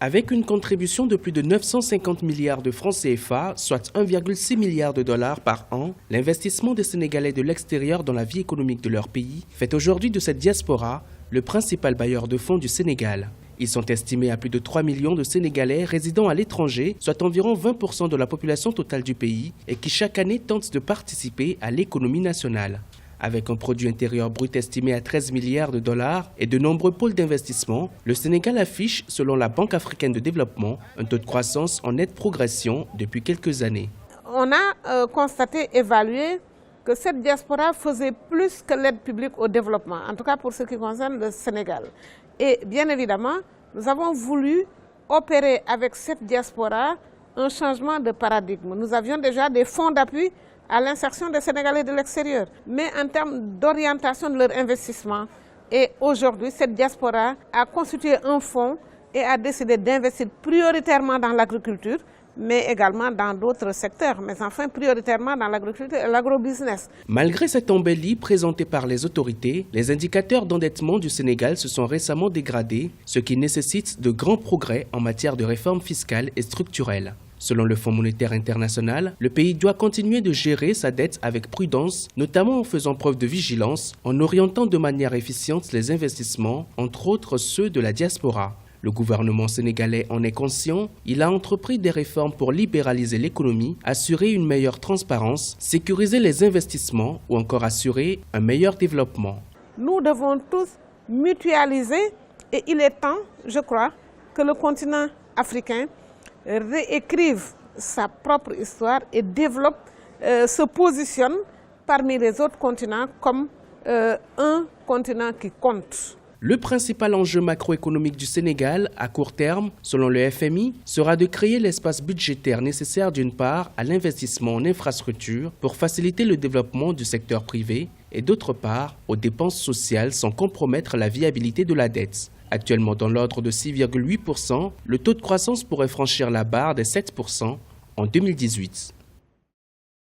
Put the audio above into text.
Avec une contribution de plus de 950 milliards de francs CFA, soit 1,6 milliard de dollars par an, l'investissement des Sénégalais de l'extérieur dans la vie économique de leur pays fait aujourd'hui de cette diaspora le principal bailleur de fonds du Sénégal. Ils sont estimés à plus de 3 millions de Sénégalais résidant à l'étranger, soit environ 20% de la population totale du pays, et qui chaque année tentent de participer à l'économie nationale. Avec un produit intérieur brut estimé à 13 milliards de dollars et de nombreux pôles d'investissement, le Sénégal affiche, selon la Banque africaine de développement, un taux de croissance en nette progression depuis quelques années. On a constaté, évalué que cette diaspora faisait plus que l'aide publique au développement, en tout cas pour ce qui concerne le Sénégal. Et bien évidemment, nous avons voulu opérer avec cette diaspora un changement de paradigme. Nous avions déjà des fonds d'appui à l'insertion des Sénégalais de l'extérieur, mais en termes d'orientation de leur investissement. Et aujourd'hui, cette diaspora a constitué un fonds et a décidé d'investir prioritairement dans l'agriculture, mais également dans d'autres secteurs, mais enfin prioritairement dans l'agriculture et l'agrobusiness. Malgré cette embellie présentée par les autorités, les indicateurs d'endettement du Sénégal se sont récemment dégradés, ce qui nécessite de grands progrès en matière de réformes fiscales et structurelles. Selon le Fonds monétaire international, le pays doit continuer de gérer sa dette avec prudence, notamment en faisant preuve de vigilance, en orientant de manière efficiente les investissements, entre autres ceux de la diaspora. Le gouvernement sénégalais en est conscient, il a entrepris des réformes pour libéraliser l'économie, assurer une meilleure transparence, sécuriser les investissements ou encore assurer un meilleur développement. Nous devons tous mutualiser et il est temps, je crois, que le continent africain réécrive sa propre histoire et développe, se positionne parmi les autres continents comme un continent qui compte. Le principal enjeu macroéconomique du Sénégal, à court terme, selon le FMI, sera de créer l'espace budgétaire nécessaire d'une part à l'investissement en infrastructures pour faciliter le développement du secteur privé et d'autre part aux dépenses sociales sans compromettre la viabilité de la dette. Actuellement dans l'ordre de 6,8%, le taux de croissance pourrait franchir la barre des 7% en 2018.